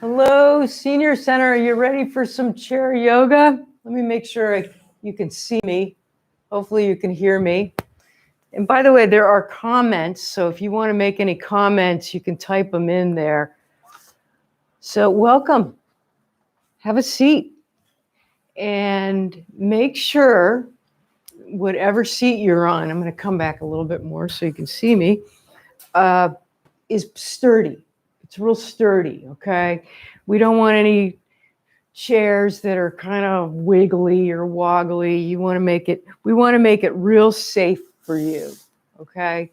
Hello, Senior Center. Are you ready for some chair yoga? Let me make sure you can see me. Hopefully you can hear me. And by the way, there are comments. So if you want to make any comments, you can type them in there. So welcome. Have a seat. And make sure whatever seat you're on, I'm going to come back a little bit more so you can see me, is sturdy. It's real sturdy, okay? We don't want any chairs that are kind of wiggly or woggly. We want to make it real safe for you, okay?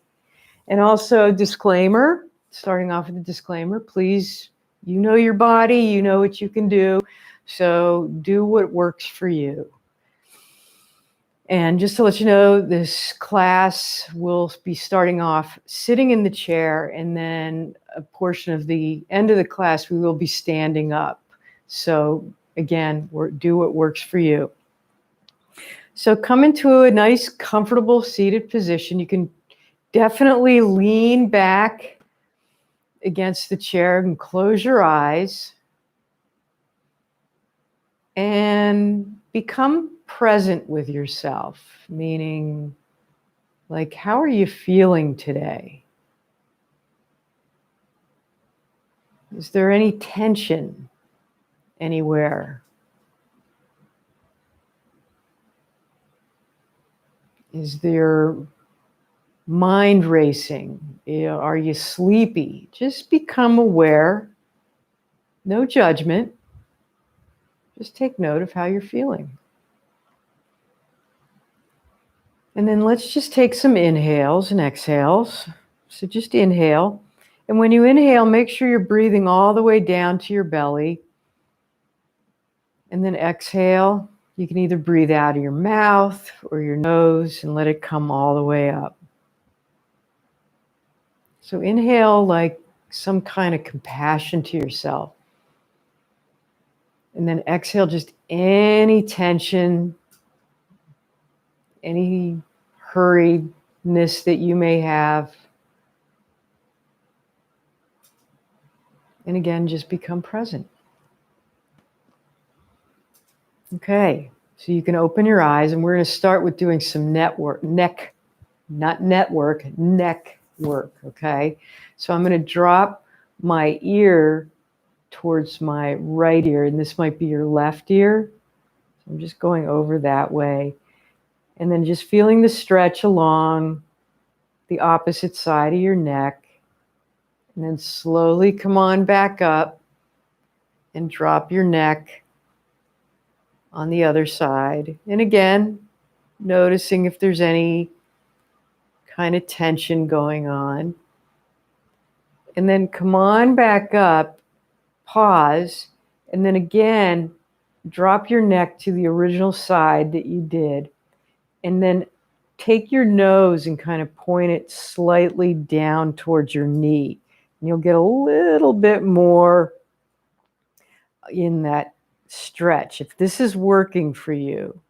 And also disclaimer, starting off with a disclaimer, please, you know your body, you know what you can do, so do what works for you. And just to let you know, this class will be starting off sitting in the chair, and then a portion of the end of the class, we will be standing up. So again, do what works for you. So come into a nice, comfortable seated position. You can definitely lean back against the chair and close your eyes and become present with yourself, meaning, like, how are you feeling today? Is there any tension anywhere? Is there mind racing? Are you sleepy? Just become aware. No judgment. Just take note of how you're feeling. And then let's just take some inhales and exhales. So just inhale. And when you inhale, make sure you're breathing all the way down to your belly. And then exhale. You can either breathe out of your mouth or your nose and let it come all the way up. So inhale like some kind of compassion to yourself. And then exhale just any tension, any hurriedness that you may have. And again, just become present. Okay, so you can open your eyes, and we're going to start with doing some neck work, okay? So I'm going to drop my ear towards my right ear, and this might be your left ear. So I'm just going over that way. And then just feeling the stretch along the opposite side of your neck. And then slowly come on back up and drop your neck on the other side. And again, noticing if there's any kind of tension going on. And then come on back up, pause, and then again, drop your neck to the original side that you did. And then take your nose and kind of point it slightly down towards your knee. And you'll get a little bit more in that stretch. If this is working for you.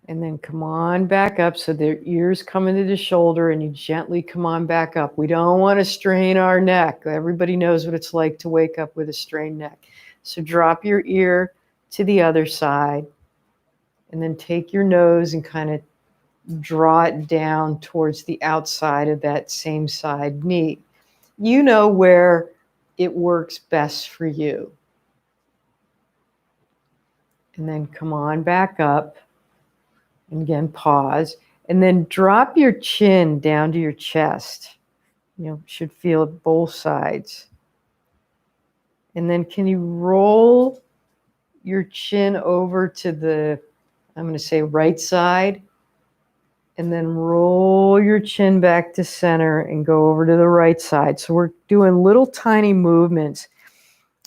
And then come on back up so the ears come into the shoulder and you gently come on back up. We don't want to strain our neck. Everybody knows what it's like to wake up with a strained neck. So drop your ear to the other side and then take your nose and kind of draw it down towards the outside of that same side knee. You know where it works best for you. And then come on back up. And again, pause. And then drop your chin down to your chest. You should feel it both sides. And then can you roll your chin over to the, I'm going to say right side. And then roll your chin back to center and go over to the right side. So we're doing little tiny movements.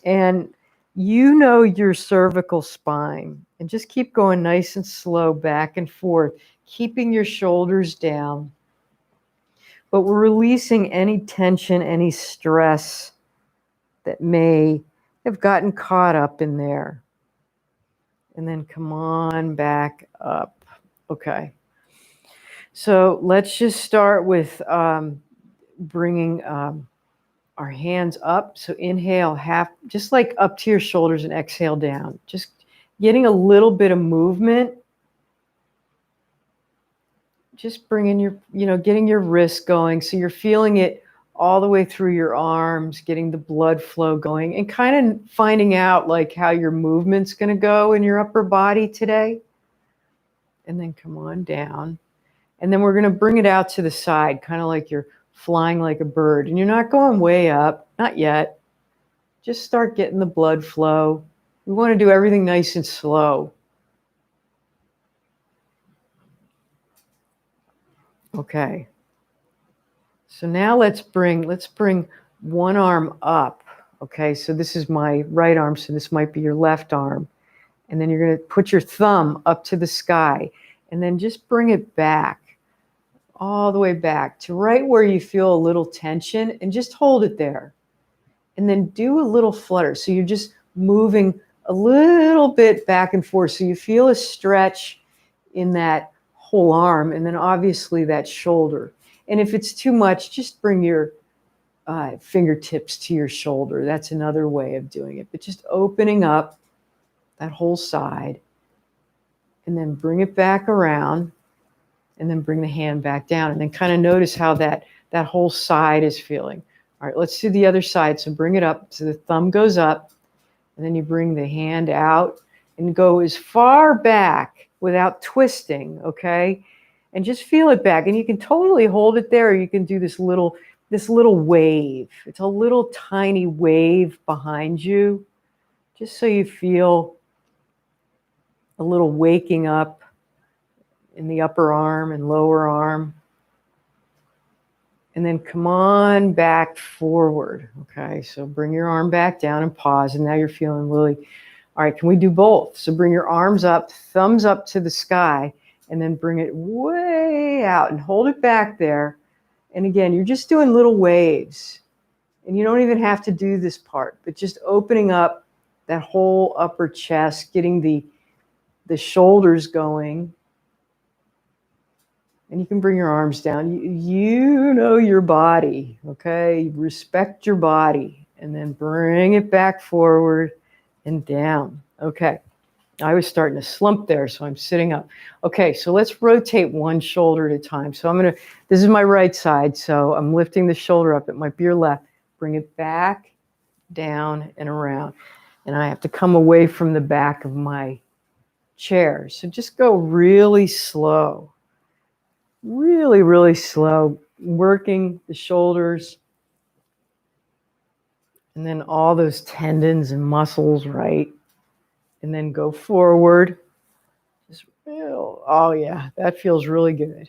And you know your cervical spine. And just keep going nice and slow back and forth, keeping your shoulders down. But we're releasing any tension, any stress that may have gotten caught up in there. And then come on back up. Okay. So let's just start with bringing our hands up. So inhale, half, just like up to your shoulders, and exhale down. Just getting a little bit of movement. Just bringing your, getting your wrist going. So you're feeling it all the way through your arms, getting the blood flow going, and kind of finding out like how your movement's going to go in your upper body today. And then come on down. And then we're going to bring it out to the side, kind of like you're flying like a bird. And you're not going way up, not yet. Just start getting the blood flow. We want to do everything nice and slow. Okay. So now let's bring one arm up. Okay, so this is my right arm, so this might be your left arm. And then you're going to put your thumb up to the sky and then just bring it back, all the way back to right where you feel a little tension, and just hold it there. And then do a little flutter. So you're just moving a little bit back and forth. So you feel a stretch in that whole arm, and then obviously that shoulder. And if it's too much, just bring your fingertips to your shoulder. That's another way of doing it. But just opening up that whole side, and then bring it back around, and then bring the hand back down, and then kind of notice how that whole side is feeling. All right, let's do the other side. So bring it up. So the thumb goes up, and then you bring the hand out and go as far back without twisting, okay? And just feel it back. And you can totally hold it there, or you can do this little wave. It's a little tiny wave behind you, just so you feel a little waking up in the upper arm and lower arm. And then come on back forward, okay? So bring your arm back down and pause, and now you're feeling really, all right, can we do both? So bring your arms up, thumbs up to the sky, and then bring it way out and hold it back there. And again, you're just doing little waves. And you don't even have to do this part, but just opening up that whole upper chest, getting the shoulders going. And you can bring your arms down. You know your body, okay? Respect your body. And then bring it back forward and down. Okay. I was starting to slump there, so I'm sitting up. Okay, so let's rotate one shoulder at a time. So this is my right side, so I'm lifting the shoulder up. It might be your left. Bring it back, down, and around. And I have to come away from the back of my chair. So just go really slow. Really, really slow. Working the shoulders. And then all those tendons and muscles, right? And then go forward. Just oh yeah, that feels really good.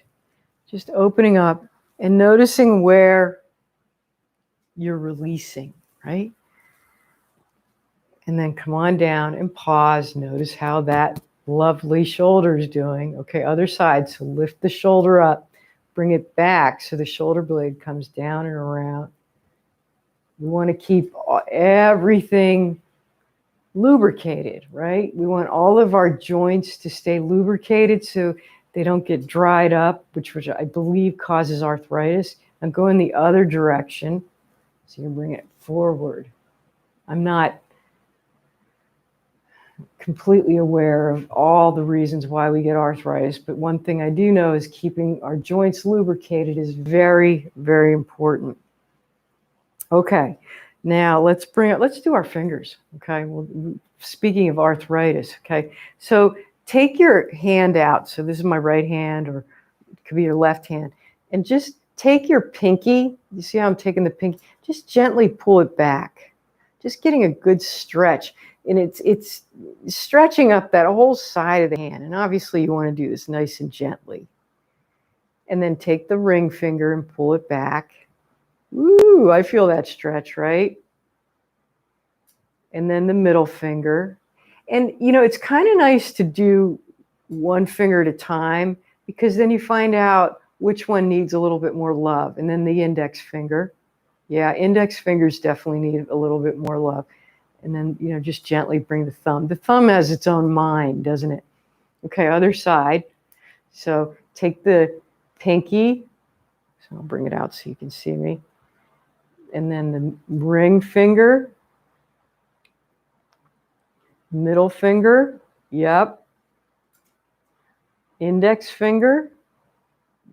Just opening up and noticing where you're releasing, right? And then come on down and pause. Notice how that lovely shoulder is doing. Okay, other side. So lift the shoulder up, bring it back so the shoulder blade comes down and around. We want to keep everything lubricated, right? We want all of our joints to stay lubricated so they don't get dried up, which I believe causes arthritis. I'm going the other direction. So you bring it forward. I'm not completely aware of all the reasons why we get arthritis, but one thing I do know is keeping our joints lubricated is very, very important. Okay. Now let's do our fingers, okay? Well, speaking of arthritis, okay? So take your hand out. So this is my right hand, or it could be your left hand. And just take your pinky. You see how I'm taking the pinky? Just gently pull it back. Just getting a good stretch. And it's stretching up that whole side of the hand. And obviously you want to do this nice and gently. And then take the ring finger and pull it back. Ooh, I feel that stretch, right? And then the middle finger. And, it's kind of nice to do one finger at a time, because then you find out which one needs a little bit more love. And then the index finger. Yeah, index fingers definitely need a little bit more love. And then, just gently bring the thumb. The thumb has its own mind, doesn't it? Okay, other side. So take the pinky. So I'll bring it out so you can see me. and then the ring finger, middle finger, yep, index finger,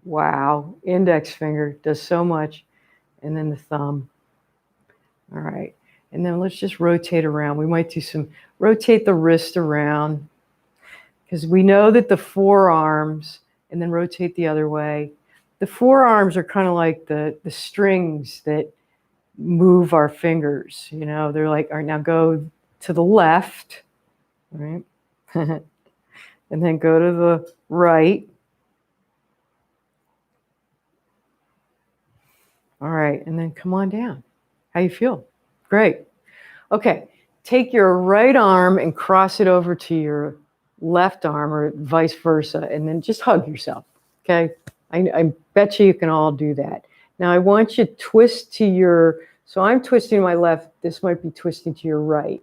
wow, index finger does so much, and then the thumb. All right, and then let's just rotate around. We might do some, rotate the wrist around, because we know that the forearms, and then rotate the other way. The forearms are kind of like the strings that move our fingers. You know, they're like, all right, now go to the left, right? And then go to the right. All right, and then come on down. How you feel? Great. Okay, take your right arm and cross it over to your left arm or vice versa, and then just hug yourself, okay? I bet you can all do that. Now I want you to twist to your, so I'm twisting to my left, this might be twisting to your right.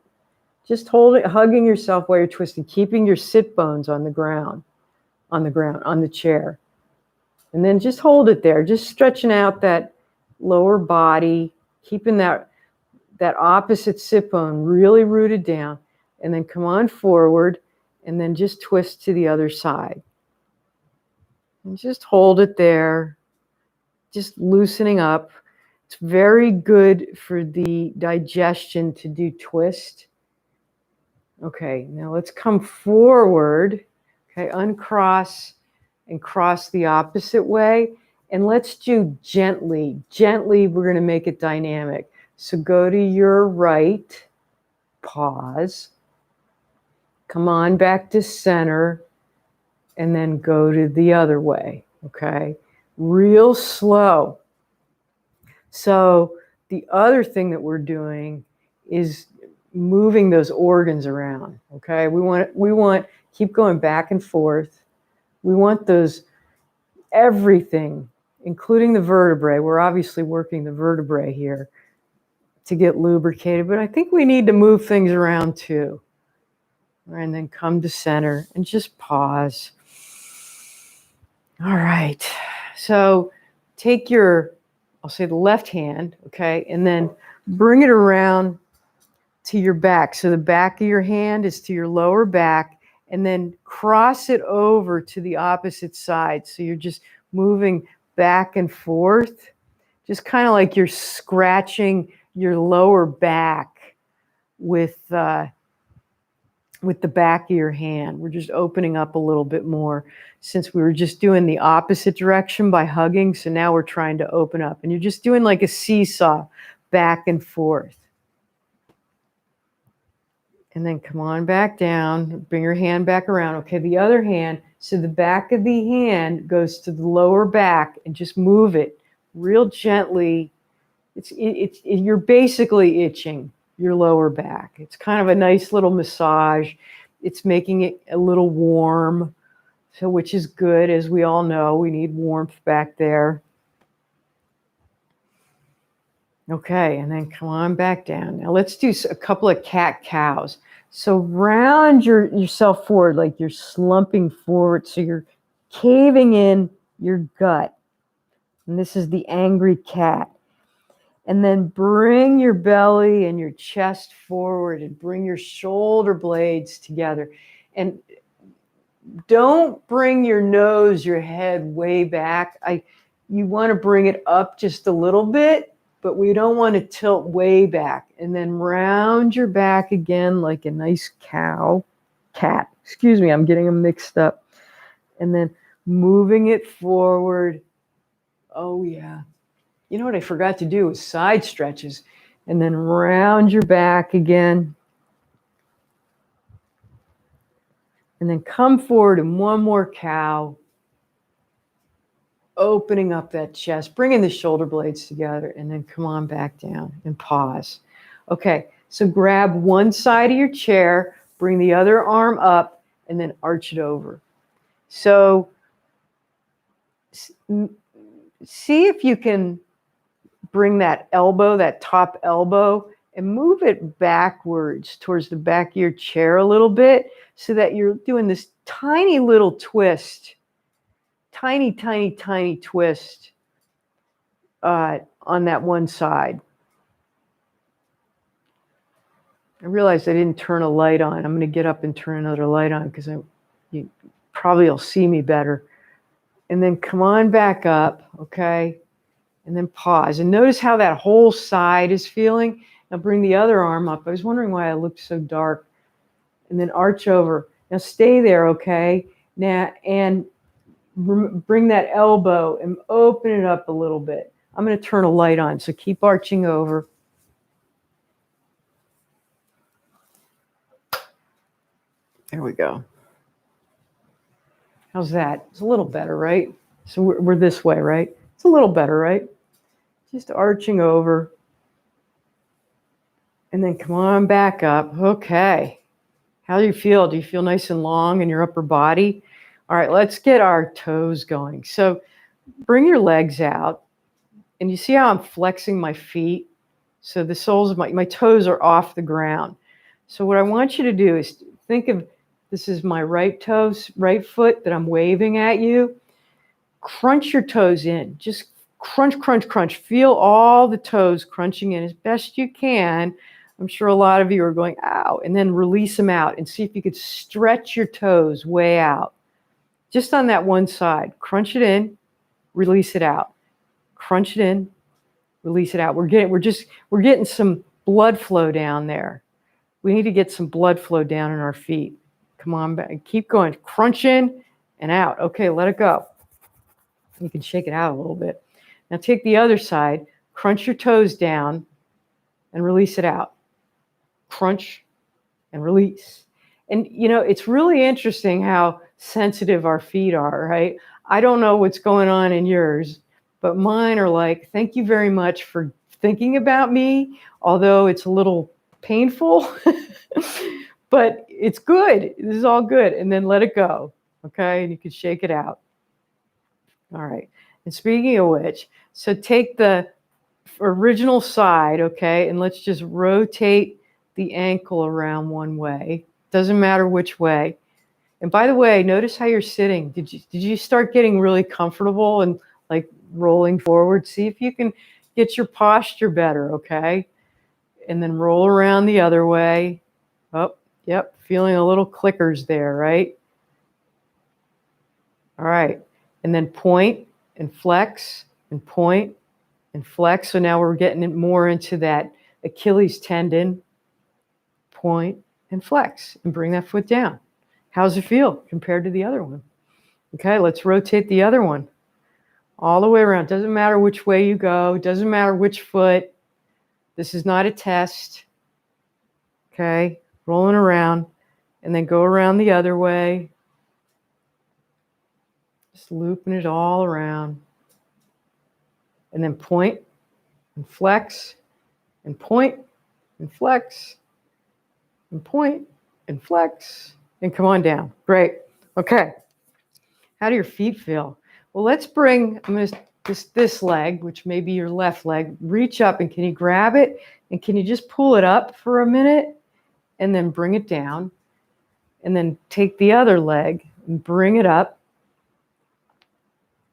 Just hold it, hugging yourself while you're twisting, keeping your sit bones on the ground, on the chair. And then just hold it there, just stretching out that lower body, keeping that opposite sit bone really rooted down, and then come on forward, and then just twist to the other side. And just hold it there, just loosening up. It's very good for the digestion to do twist. Okay, now let's come forward. Okay, uncross and cross the opposite way. And let's do gently. Gently, we're going to make it dynamic. So go to your right, pause, come on back to center, and then go to the other way, okay? Real slow. So the other thing that we're doing is moving those organs around, okay? We want keep going back and forth. We want those, everything, including the vertebrae. We're obviously working the vertebrae here to get lubricated, but I think we need to move things around too. And then come to center and just pause. All right, so take your, I'll say the left hand, okay, and then bring it around to your back. So the back of your hand is to your lower back, and then cross it over to the opposite side. So you're just moving back and forth, just kind of like you're scratching your lower back with the back of your hand. We're just opening up a little bit more since we were just doing the opposite direction by hugging. So now we're trying to open up, and you're just doing like a seesaw back and forth. And then come on back down, bring your hand back around. Okay, the other hand, so the back of the hand goes to the lower back, and just move it real gently. You're basically itching your lower back. It's kind of a nice little massage. It's making it a little warm, so which is good. As we all know, we need warmth back there. Okay, and then come on back down. Now let's do a couple of cat-cows. So round yourself forward, like you're slumping forward, so you're caving in your gut. And this is the angry cat. And then bring your belly and your chest forward, and bring your shoulder blades together. And don't bring your nose, your head way back. You want to bring it up just a little bit, but we don't want to tilt way back. And then round your back again like a nice cat. Excuse me, I'm getting them mixed up. And then moving it forward. Oh, yeah. You know what I forgot to do is side stretches. And then round your back again. And then come forward in one more cow. Opening up that chest, bringing the shoulder blades together, and then come on back down and pause. Okay, so grab one side of your chair, bring the other arm up, and then arch it over. So see if you can bring that elbow, that top elbow, and move it backwards towards the back of your chair a little bit, so that you're doing this tiny little twist. Tiny, tiny, tiny twist on that one side. I realized I didn't turn a light on. I'm going to get up and turn another light on because you probably will see me better. And then come on back up, okay? And then pause. And notice how that whole side is feeling. Now bring the other arm up. I was wondering why I looked so dark. And then arch over. Now stay there, okay? Now, and bring that elbow and open it up a little bit. I'm going to turn a light on, so keep arching over. There we go. How's that? It's a little better, right? So we're this way, right? It's a little better, right? Just arching over. And then come on back up. Okay. How do you feel? Do you feel nice and long in your upper body? All right, let's get our toes going. So bring your legs out. And you see how I'm flexing my feet? So the soles of my toes are off the ground. So what I want you to do is think of this is my right toes, right foot that I'm waving at you. Crunch your toes in. Just crunch, crunch, crunch. Feel all the toes crunching in as best you can. I'm sure a lot of you are going, ow, and then release them out and see if you could stretch your toes way out. Just on that one side. Crunch it in, release it out. Crunch it in, release it out. We're getting some blood flow down there. We need to get some blood flow down in our feet. Come on back. Keep going. Crunch in and out. Okay, let it go. You can shake it out a little bit. Now take the other side. Crunch your toes down and release it out. Crunch and release. And, you know, it's really interesting how sensitive our feet are, right? I don't know what's going on in yours, but mine are like, thank you very much for thinking about me, although it's a little painful, but it's good. This is all good. And then let it go, okay? And you can shake it out. All right. And speaking of which, so take the original side, okay, and let's just rotate the ankle around one way. Doesn't matter which way. And by the way, notice how you're sitting. Did you start getting really comfortable and like rolling forward? See if you can get your posture better, okay? And then roll around the other way. Oh, yep, feeling a little clickers there, right? All right. And then point and flex and point and flex. So now we're getting it more into that Achilles tendon. Point and flex and bring that foot down. How's it feel compared to the other one? Okay, let's rotate the other one all the way around. Doesn't matter which way you go. Doesn't matter which foot. This is not a test. Okay, rolling around and then go around the other way. Just looping it all around. And then point and flex and point and flex and point and flex and come on down. Great. Okay. How do your feet feel? Well, let's bring, I'm going to, this leg, which may be your left leg, reach up and can you grab it? And can you just pull it up for a minute and then bring it down? And then take the other leg and bring it up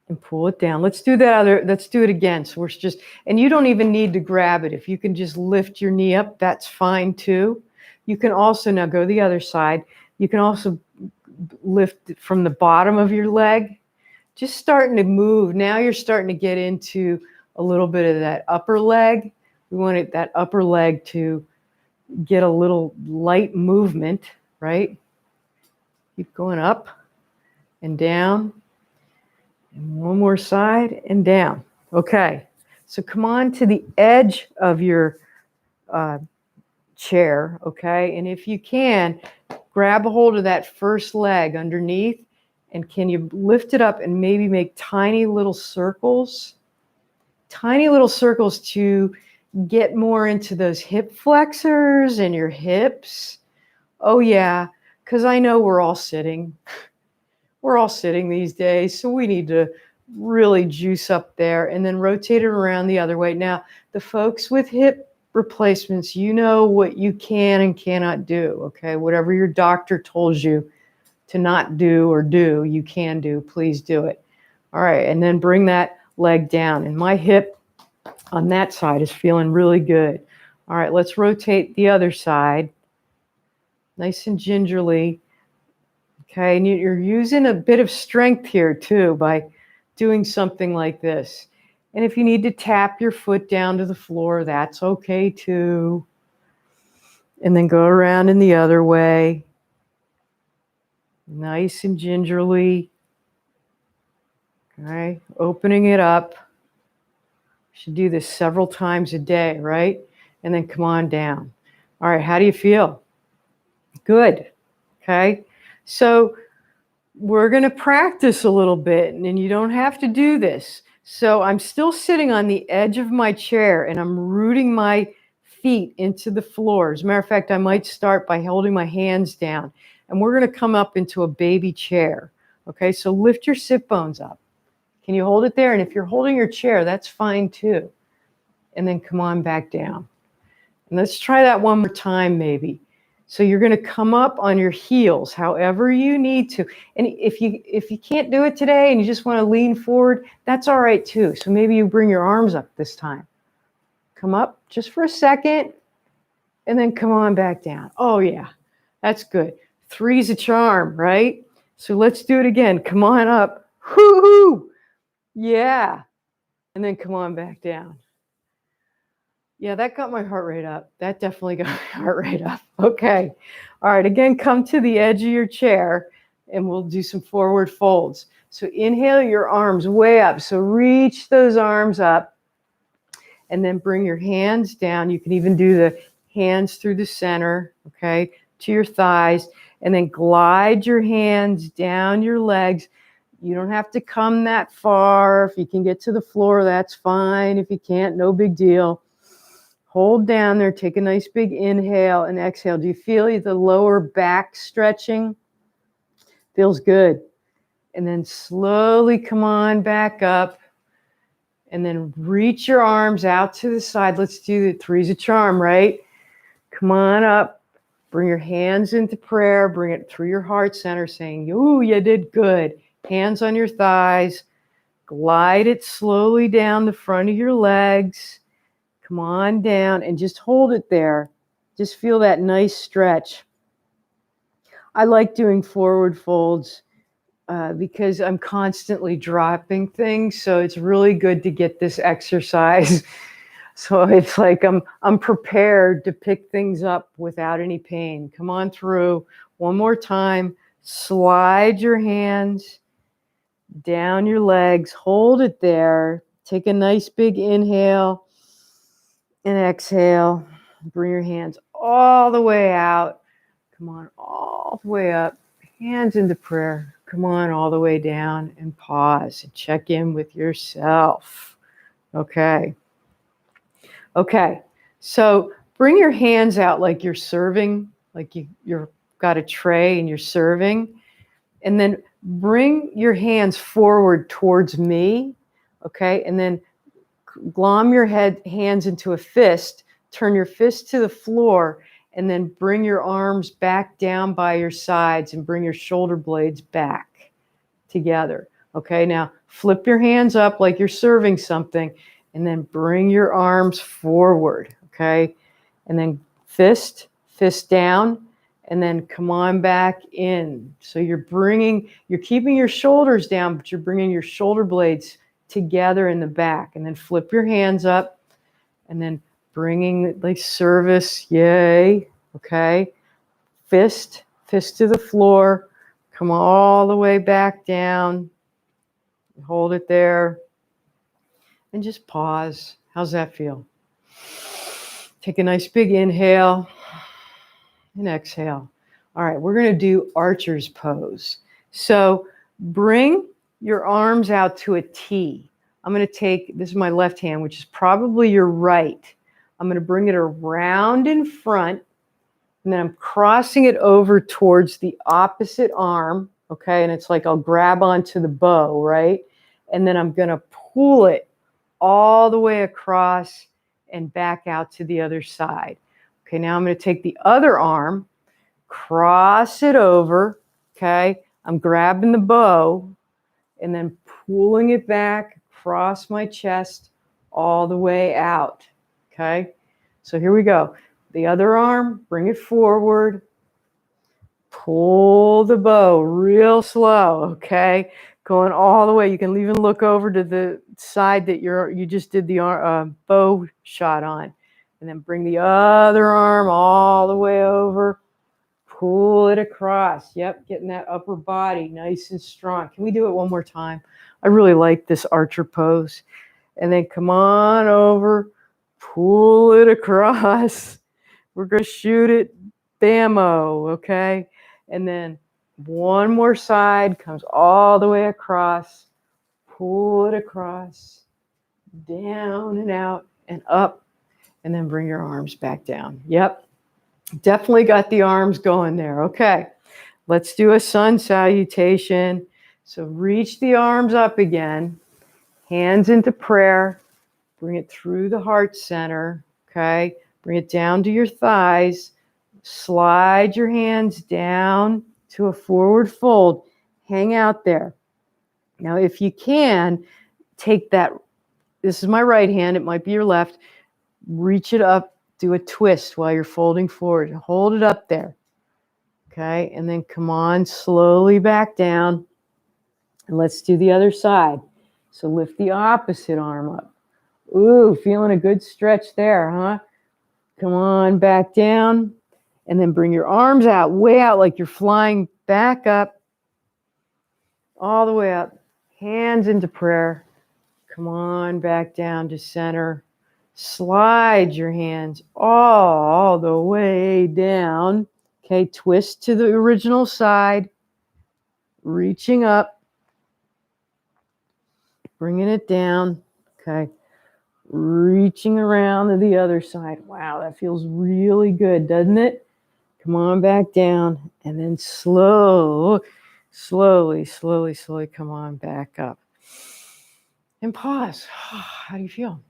and pull it down. Let's do it again. So we're just, and you don't even need to grab it. If you can just lift your knee up, that's fine too. You can also, now go the other side. You can also lift it from the bottom of your leg. Just starting to move. Now you're starting to get into a little bit of that upper leg. We want that upper leg to get a little light movement, right? Keep going up and down. And one more side and down. Okay. So come on to the edge of your chair, okay? And if you can, grab a hold of that first leg underneath, and can you lift it up and maybe make tiny little circles to get more into those hip flexors and your hips. Oh yeah, because I know we're all sitting these days, so we need to really juice up there and then rotate it around the other way. Now, the folks with hip replacements, you know what you can and cannot do, okay? Whatever your doctor tells you to not do or do, you can do, please do it. All right, and then bring that leg down. And my hip on that side is feeling really good. All right, let's rotate the other side nice and gingerly. Okay, and you're using a bit of strength here too by doing something like this. And if you need to tap your foot down to the floor, that's okay too. And then go around in the other way. Nice and gingerly. Okay, opening it up. Should do this several times a day, right? And then come on down. All right, how do you feel? Good. Okay, so we're going to practice a little bit, and you don't have to do this. So I'm still sitting on the edge of my chair, and I'm rooting my feet into the floor. As a matter of fact, I might start by holding my hands down, and we're going to come up into a baby chair. Okay, so lift your sit bones up. Can you hold it there? And if you're holding your chair, that's fine too. And then come on back down. And let's try that one more time, maybe. So you're going to come up on your heels, however you need to. And if you can't do it today and you just want to lean forward, that's all right too. So maybe you bring your arms up this time. Come up just for a second, and then come on back down. Oh yeah, that's good. 3's a charm, right? So let's do it again. Come on up. Whoo-hoo! Yeah. And then come on back down. Yeah, that got my heart rate up. That definitely got my heart rate up. Okay. All right. Again, come to the edge of your chair and we'll do some forward folds. So inhale your arms way up. So reach those arms up and then bring your hands down. You can even do the hands through the center, okay, to your thighs, and then glide your hands down your legs. You don't have to come that far. If you can get to the floor, that's fine. If you can't, no big deal. Hold down there, take a nice big inhale and exhale. Do you feel the lower back stretching? Feels good. And then slowly come on back up and then reach your arms out to the side. Let's do the 3's a charm, right? Come on up, bring your hands into prayer, bring it through your heart center saying, ooh, you did good. Hands on your thighs, glide it slowly down the front of your legs. Come on down and just hold it there. Just feel that nice stretch. I like doing forward folds because I'm constantly dropping things. So it's really good to get this exercise. So it's like I'm prepared to pick things up without any pain. Come on through. One more time. Slide your hands down your legs. Hold it there. Take a nice big inhale. And exhale, bring your hands all the way out. Come on, all the way up. Hands into prayer. Come on, all the way down and pause and check in with yourself. Okay. Okay. So bring your hands out like you're serving, like you're got a tray and you're serving. And then bring your hands forward towards me. Okay. And then glom your hands into a fist, turn your fist to the floor, and then bring your arms back down by your sides and bring your shoulder blades back together. Okay, now flip your hands up like you're serving something, and then bring your arms forward. Okay, and then fist down, and then come on back in. So you're keeping your shoulders down, but you're bringing your shoulder blades together in the back, and then flip your hands up and then bringing like service. Yay. Okay. Fist to the floor. Come all the way back down. Hold it there and just pause. How's that feel? Take a nice big inhale and exhale. All right. We're going to do archer's pose. So bring your arms out to a T. I'm going to take, this is my left hand, which is probably your right. I'm going to bring it around in front, and then I'm crossing it over towards the opposite arm, okay? And it's like I'll grab onto the bow, right? And then I'm going to pull it all the way across and back out to the other side. Okay, now I'm going to take the other arm, cross it over, okay? I'm grabbing the bow, and then pulling it back across my chest all the way out, okay? So here we go. The other arm, bring it forward, Pull the bow real slow, okay? Going all the way. You can even look over to the side that you just did the bow shot on. And then bring the other arm all the way over. Pull it across. Yep, getting that upper body nice and strong. Can we do it one more time? I really like this archer pose. And then come on over. Pull it across. We're going to shoot it. Bammo, okay? And then one more side comes all the way across. Pull it across. Down and out and up. And then bring your arms back down. Yep. Definitely got the arms going there. Okay. Let's do a sun salutation. So reach the arms up again. Hands into prayer. Bring it through the heart center. Okay. Bring it down to your thighs. Slide your hands down to a forward fold. Hang out there. Now, if you can, take that. This is my right hand. It might be your left. Reach it up. Do a twist while you're folding forward. Hold it up there. Okay. And then come on slowly back down. And let's do the other side. So lift the opposite arm up. Ooh, feeling a good stretch there, huh? Come on back down. And then bring your arms out, way out, like you're flying back up. All the way up. Hands into prayer. Come on back down to center. Slide your hands all the way down. Okay, twist to the original side. Reaching up. Bringing it down. Okay. Reaching around to the other side. Wow, that feels really good, doesn't it? Come on back down. And then slowly come on back up. And pause. How do you feel?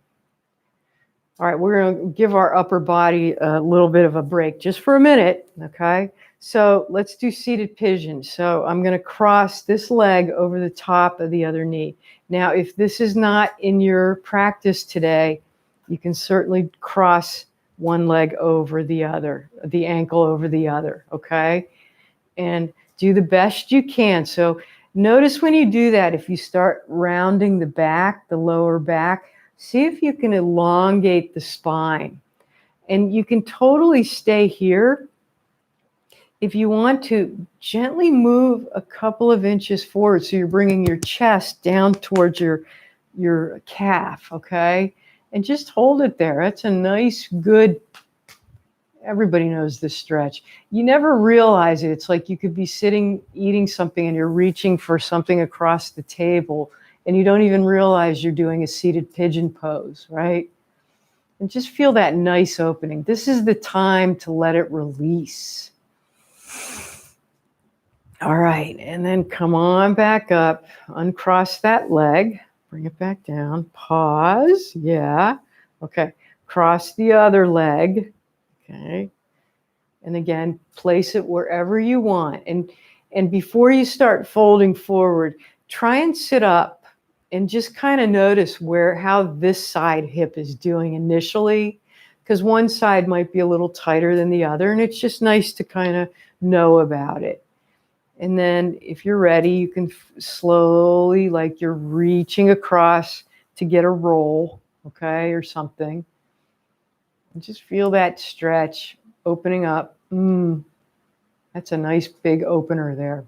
All right, we're going to give our upper body a little bit of a break just for a minute, okay? So let's do seated pigeon. So I'm going to cross this leg over the top of the other knee. Now, if this is not in your practice today, you can certainly cross one leg over the other, the ankle over the other, okay? And do the best you can. So notice when you do that, if you start rounding the back, the lower back, see if you can elongate the spine. And you can totally stay here. If you want to, gently move a couple of inches forward so you're bringing your chest down towards your calf, okay? And just hold it there. That's a nice, good, everybody knows this stretch. You never realize it. It's like you could be sitting, eating something, and you're reaching for something across the table, and you don't even realize you're doing a seated pigeon pose, right? And just feel that nice opening. This is the time to let it release. All right, and then come on back up. Uncross that leg. Bring it back down. Pause. Yeah. Okay. Cross the other leg. Okay. And again, place it wherever you want. And before you start folding forward, try and sit up. And just kind of notice how this side hip is doing initially, because one side might be a little tighter than the other, and it's just nice to kind of know about it. And then if you're ready, you can slowly, like you're reaching across to get a roll, okay, or something. And just feel that stretch, opening up. That's a nice big opener there.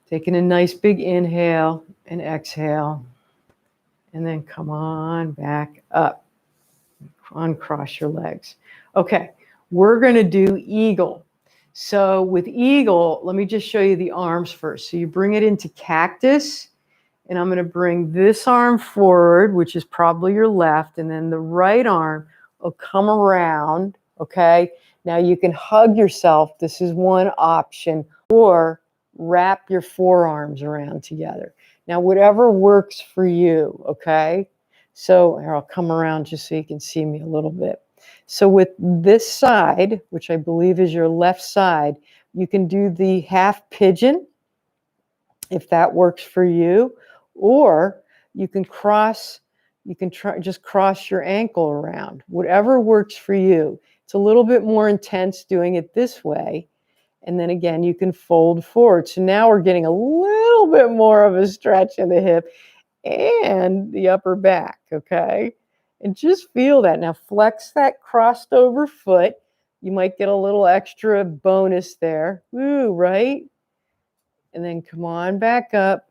Taking a nice big inhale and exhale. And then come on back up. Uncross your legs. Okay, we're going to do eagle. So with eagle, let me just show you the arms first. So you bring it into cactus. And I'm going to bring this arm forward, which is probably your left. And then the right arm will come around. Okay, now you can hug yourself. This is one option. Or wrap your forearms around together. Now, whatever works for you, okay? So here, I'll come around just so you can see me a little bit. So with this side, which I believe is your left side, you can do the half pigeon, if that works for you, or you can just cross your ankle around. Whatever works for you. It's It's a little bit more intense doing it this way. And then again, you can fold forward. So now we're getting a little bit more of a stretch in the hip and the upper back, okay? And just feel that. Now flex that crossed over foot. You might get a little extra bonus there. Woo, right? And then come on back up.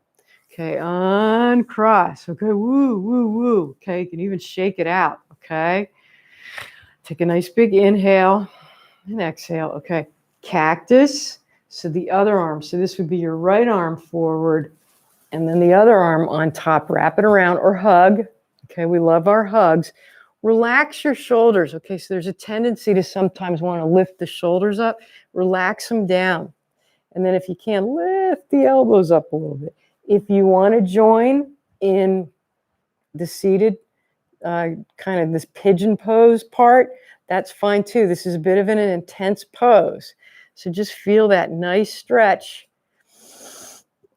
Okay, uncross. Okay, woo, woo, woo. Okay, you can even shake it out, okay? Take a nice big inhale and exhale. Okay, cactus. So the other arm. So this would be your right arm forward and then the other arm on top. Wrap it around or hug. Okay, we love our hugs. Relax your shoulders. Okay, so there's a tendency to sometimes want to lift the shoulders up. Relax them down. And then if you can, lift the elbows up a little bit. If you want to join in the seated kind of this pigeon pose part, that's fine too. This is a bit of an intense pose. So just feel that nice stretch,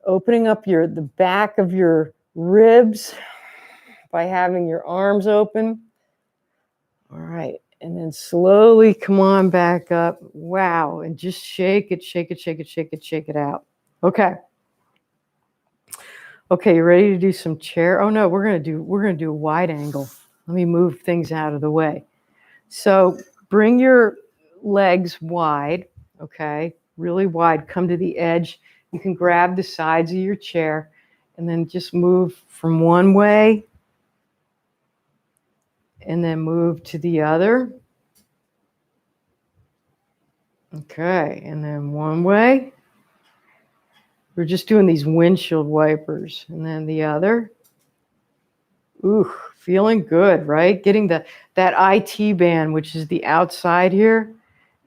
opening up the back of your ribs by having your arms open. All right. And then slowly come on back up. Wow. And just shake it, shake it, shake it, shake it, shake it out. Okay. Okay, you ready to do some chair? Oh no, we're gonna do a wide angle. Let me move things out of the way. So bring your legs wide, okay, really wide. Come to the edge. You can grab the sides of your chair and then just move from one way and then move to the other. Okay, and then one way. We're just doing these windshield wipers. And then the other. Ooh, feeling good, right? Getting that IT band, which is the outside here.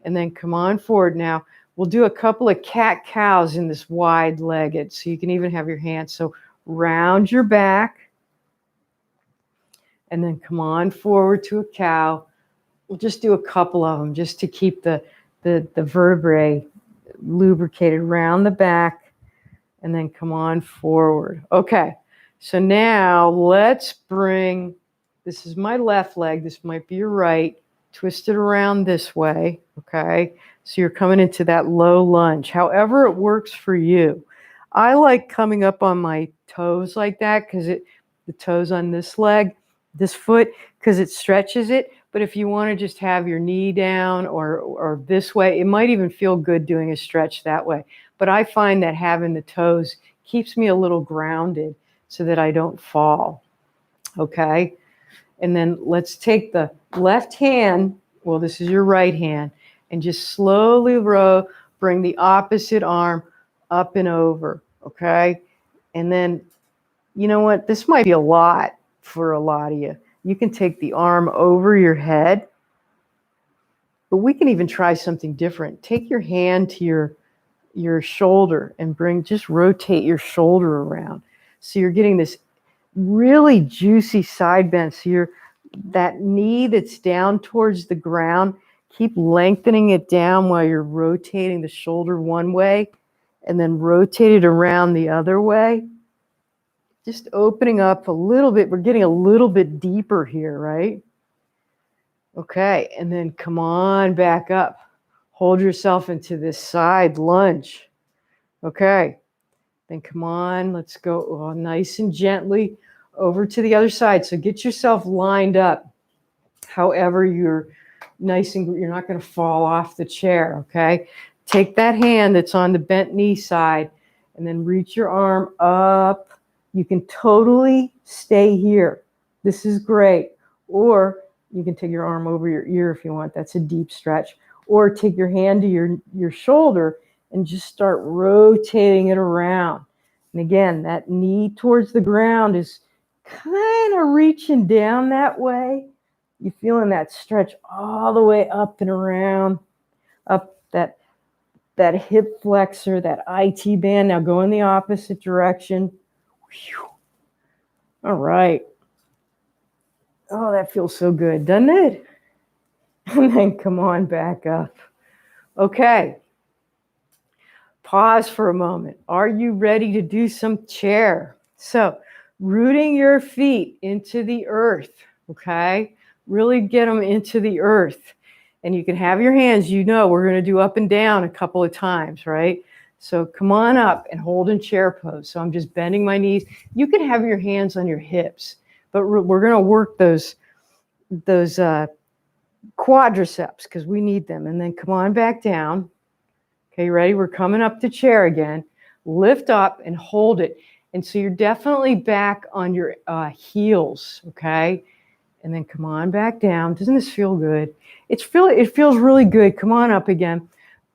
And then come on forward now. We'll do a couple of cat-cows in this wide-legged. So you can even have your hands. So round your back. And then come on forward to a cow. We'll just do a couple of them just to keep the vertebrae lubricated around the back. And then come on forward. Okay, so now let's bring, this is my left leg, this might be your right, twist it around this way, okay? So you're coming into that low lunge, however it works for you. I like coming up on my toes like that because the toes on this leg, this foot, because it stretches it. But if you want to just have your knee down or this way, it might even feel good doing a stretch that way. But I find that having the toes keeps me a little grounded so that I don't fall, okay? And then let's take the left hand, well, this is your right hand, and just slowly bring the opposite arm up and over, okay? And then, you know what? This might be a lot for a lot of you. You can take the arm over your head, but we can even try something different. Take your hand to your shoulder and just rotate your shoulder around. So you're getting this really juicy side bend. So that knee that's down towards the ground, keep lengthening it down while you're rotating the shoulder one way and then rotate it around the other way. Just opening up a little bit. We're getting a little bit deeper here, right? Okay, and then come on back up. Hold yourself into this side lunge. Okay, then come on, let's go nice and gently over to the other side. So get yourself lined up. However, you're nice and you're not going to fall off the chair, okay? Take that hand that's on the bent knee side and then reach your arm up. You can totally stay here. This is great. Or you can take your arm over your ear if you want. That's a deep stretch. Or take your hand to your shoulder and just start rotating it around. And again, that knee towards the ground is kind of reaching down that way. You're feeling that stretch all the way up and around, up that hip flexor, that IT band. Now go in the opposite direction. Whew. All right. Oh, that feels so good, doesn't it? And then come on back up. Okay. Pause for a moment. Are you ready to do some chair? So, rooting your feet into the earth, okay? Really get them into the earth. And you can have your hands, you know, we're going to do up and down a couple of times, right? So come on up and hold in chair pose. So I'm just bending my knees. You can have your hands on your hips, but we're going to work those quadriceps because we need them. And then come on back down. Okay, ready? We're coming up to chair again. Lift up and hold it. And so you're definitely back on your heels, okay? And then come on back down. Doesn't this feel good? It feels really good. Come on up again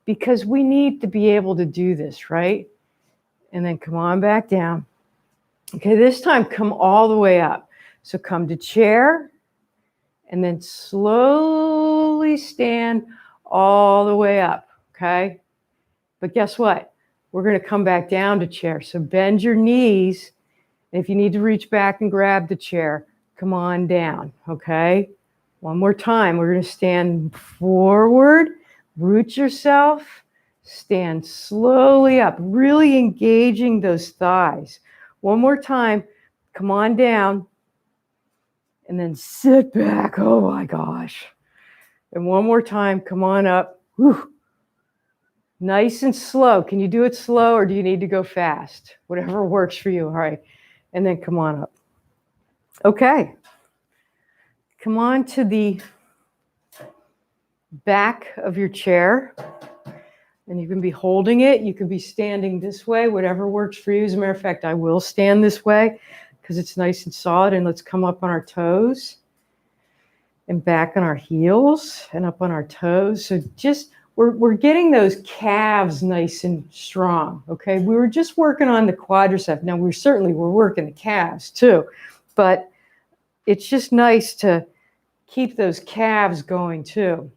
because we need to be able to do this, right? And then come on back down. Okay, this time come all the way up. So come to chair and then slowly stand all the way up, okay? But guess what? We're going to come back down to chair. So bend your knees. And if you need to reach back and grab the chair, come on down, okay? One more time. We're going to stand forward, root yourself, stand slowly up, really engaging those thighs. One more time. Come on down. And then sit back. Oh my gosh. And one more time. Come on up. Whew. Nice and slow. Can you do it slow or do you need to go fast? Whatever works for you. All right. And then come on up. Okay. Come on to the back of your chair. And you can be holding it. You can be standing this way, whatever works for you. As a matter of fact, I will stand this way because it's nice and solid. And let's come up on our toes and back on our heels and up on our toes. So just, we're getting those calves nice and strong, okay? We were just working on the quadricep. Now, we're working the calves too, but it's just nice to keep those calves going too.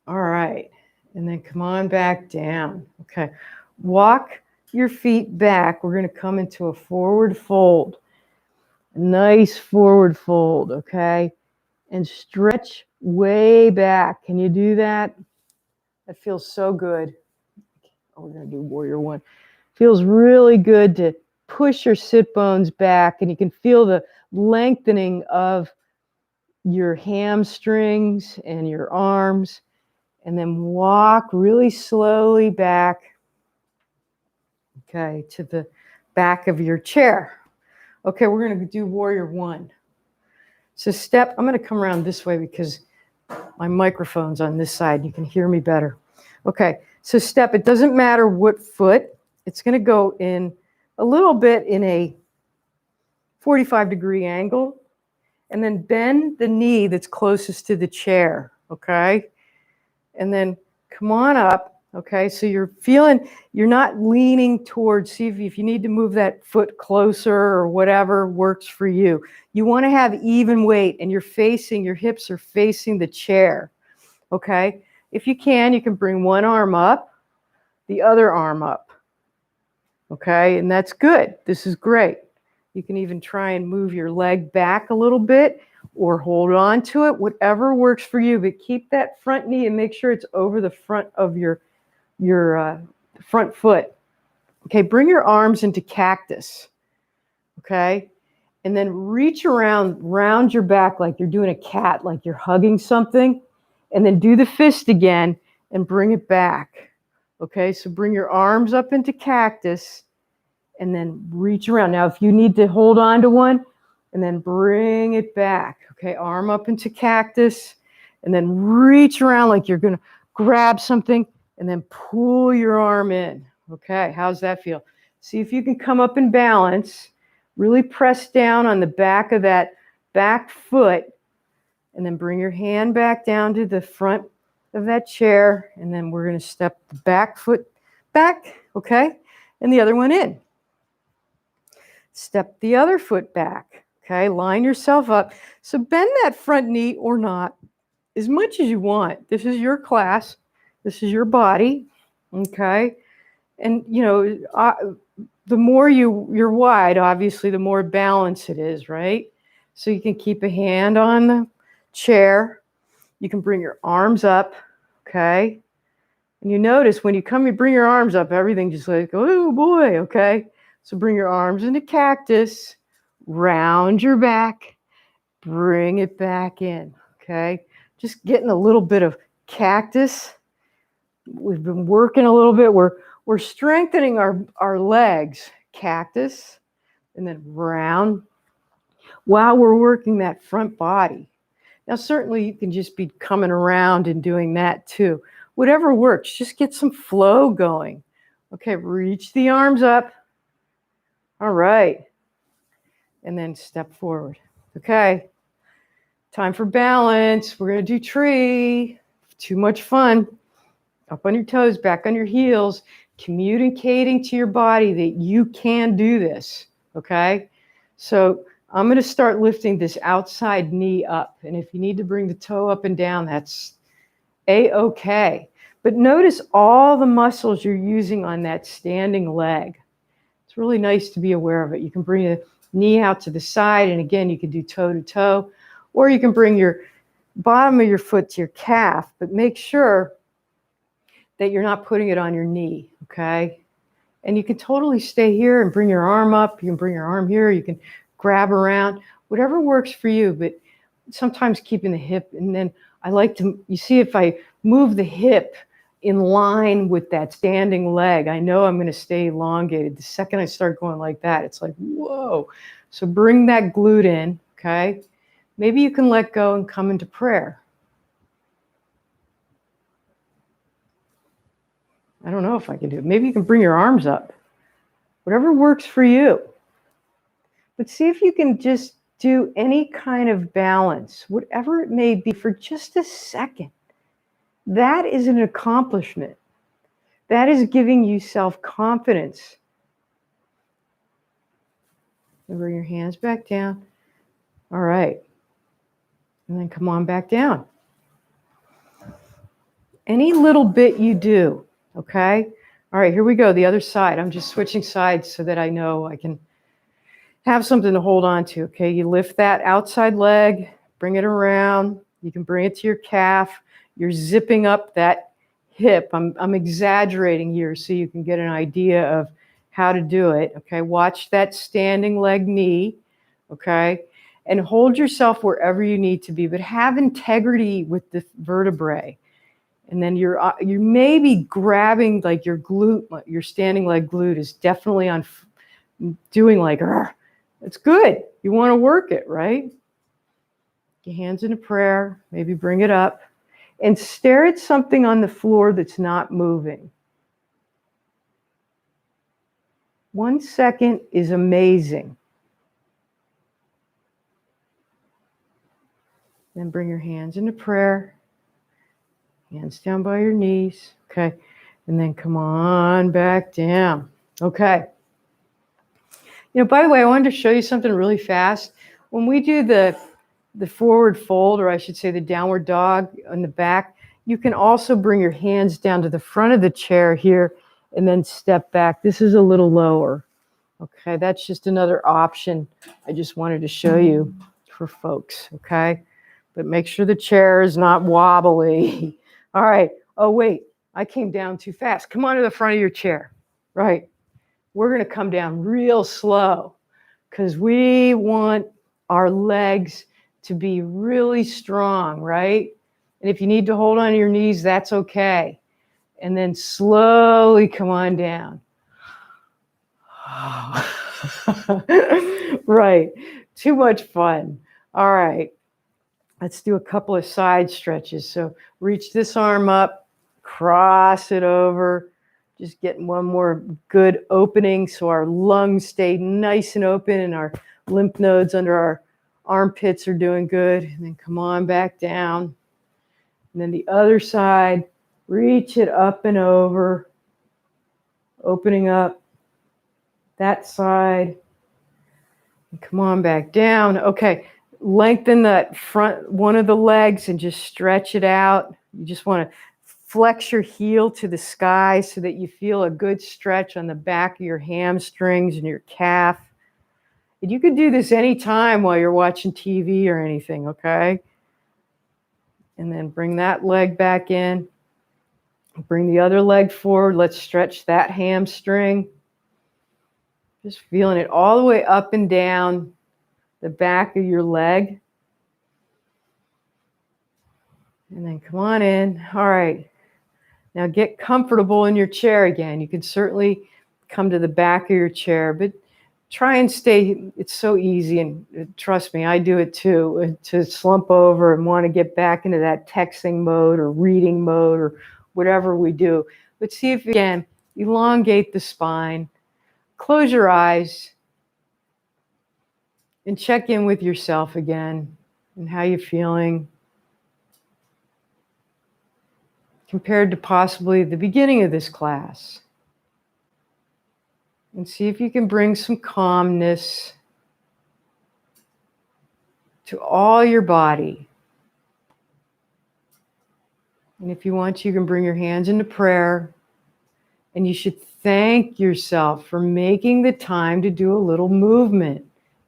All right. And then come on back down. Okay. Walk your feet back. We're going to come into a forward fold. Nice forward fold. Okay. And stretch way back. Can you do that? That feels so good. Oh, we're going to do warrior one. Feels really good to push your sit bones back, and you can feel the lengthening of your hamstrings and your arms. And then walk really slowly back, okay, to the back of your chair. Okay, we're going to do warrior one. So step, I'm going to come around this way because my microphone's on this side. You can hear me better. Okay, so step, it doesn't matter what foot. It's going to go in a little bit in a 45-degree angle. And then bend the knee that's closest to the chair, okay? And then come on up, okay? So you're not leaning towards, see if you need to move that foot closer or whatever works for you. You want to have even weight and your hips are facing the chair, okay? If you can bring one arm up, the other arm up, okay? And that's good. This is great. You can even try and move your leg back a little bit or hold on to it, whatever works for you, but keep that front knee and make sure it's over the front of your front foot. Okay, bring your arms into cactus, okay? And then reach round your back like you're doing a cat, like you're hugging something, and then do the fist again and bring it back, okay? So bring your arms up into cactus and then reach around. Now, if you need to hold on to one, and then bring it back. Okay, arm up into cactus, and then reach around like you're going to grab something, and then pull your arm in. Okay, how's that feel? See if you can come up in balance. Really press down on the back of that back foot, and then bring your hand back down to the front of that chair, and then we're going to step the back foot back, okay, and the other one in. Step the other foot back. Okay, line yourself up. So bend that front knee or not as much as you want. This is your class. This is your body. Okay, and you know, the more you're wide, obviously, the more balance it is, right? So you can keep a hand on the chair. You can bring your arms up. Okay, and you notice when you bring your arms up, everything just like, oh boy. Okay, so bring your arms into cactus. Round your back, bring it back in, okay? just getting a little bit of cactus. We've been working a little bit. We're strengthening our legs, cactus, and then round, while we're working that front body. Now, certainly you can just be coming around and doing that too. Whatever works, just get some flow going. Okay, reach the arms up. All right. And then step forward. Okay. Time for balance. We're going to do tree. Too much fun. Up on your toes, back on your heels, communicating to your body that you can do this. Okay. So I'm going to start lifting this outside knee up. And if you need to bring the toe up and down, that's A-okay. But notice all the muscles you're using on that standing leg. It's really nice to be aware of it. You can bring the knee out to the side. And again, you can do toe to toe. Or you can bring your bottom of your foot to your calf. But make sure that you're not putting it on your knee. Okay? And you can totally stay here and bring your arm up. You can bring your arm here. You can grab around, whatever works for you, but sometimes keeping the hip. And then I like to, you see, if I move the hip in line with that standing leg, I know I'm going to stay elongated. The second I start going like that, it's like, whoa. So bring that glute in, okay? Maybe you can let go and come into prayer. I don't know if I can do it. Maybe you can bring your arms up. Whatever works for you. But see if you can just do any kind of balance, whatever it may be, for just a second. That is an accomplishment. That is giving you self-confidence. And bring your hands back down. All right. And then come on back down. Any little bit you do, okay? All right, here we go, the other side. I'm just switching sides so that I know I can have something to hold on to, okay? You lift that outside leg, bring it around. You can bring it to your calf. You're zipping up that hip. I'm exaggerating here so you can get an idea of how to do it, okay? Watch that standing leg knee, okay? And hold yourself wherever you need to be, but have integrity with the vertebrae. And then you may be grabbing like your glute, your standing leg glute is definitely on doing like, it's good. You want to work it, right? Your hands into prayer, maybe bring it up and stare at something on the floor that's not moving. 1 second is amazing. Then bring your hands into prayer. Hands down by your knees. Okay. And then come on back down. Okay. You know, by the way, I wanted to show you something really fast. When we do the forward fold, or I should say the downward dog on the back, you can also bring your hands down to the front of the chair here and then step back. This is a little lower. Okay, that's just another option I just wanted to show you for folks, okay? But make sure the chair is not wobbly. All right. Oh, wait, I came down too fast. Come on to the front of your chair. Right. We're going to come down real slow because we want our legs to be really strong, right? And if you need to hold on to your knees, that's okay. And then slowly come on down. Right. Too much fun. All right. Let's do a couple of side stretches. So reach this arm up, cross it over, just getting one more good opening so our lungs stay nice and open and our lymph nodes under our armpits are doing good. And then come on back down. And then the other side, reach it up and over, opening up that side. And come on back down. Okay. Lengthen that front one of the legs and just stretch it out. You just want to flex your heel to the sky so that you feel a good stretch on the back of your hamstrings and your calf. And you can do this anytime while you're watching TV or anything, okay? And then bring that leg back in. Bring the other leg forward. Let's stretch that hamstring. Just feeling it all the way up and down the back of your leg. And then come on in. All right. Now get comfortable in your chair again. You can certainly come to the back of your chair, but try and stay. It's so easy, and trust me, I do it too, to slump over and want to get back into that texting mode or reading mode or whatever we do. But see if, again, elongate the spine, close your eyes, and check in with yourself again and how you're feeling compared to possibly the beginning of this class. And see if you can bring some calmness to all your body. And if you want, you can bring your hands into prayer. And you should thank yourself for making the time to do a little movement.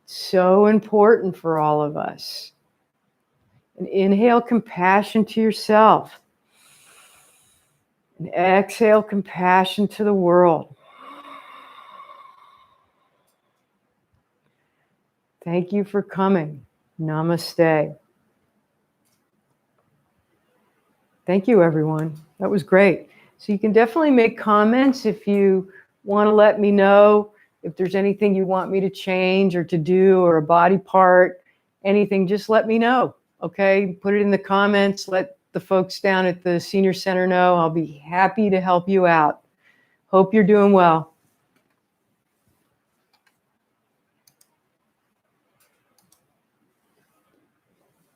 So important for all of us. And inhale compassion to yourself. And exhale compassion to the world. Thank you for coming. Namaste. Thank you, everyone. That was great. So you can definitely make comments if you want to let me know if there's anything you want me to change or to do, or a body part, anything, just let me know. Okay, put it in the comments. Let the folks down at the Senior Center know. I'll be happy to help you out. Hope you're doing well.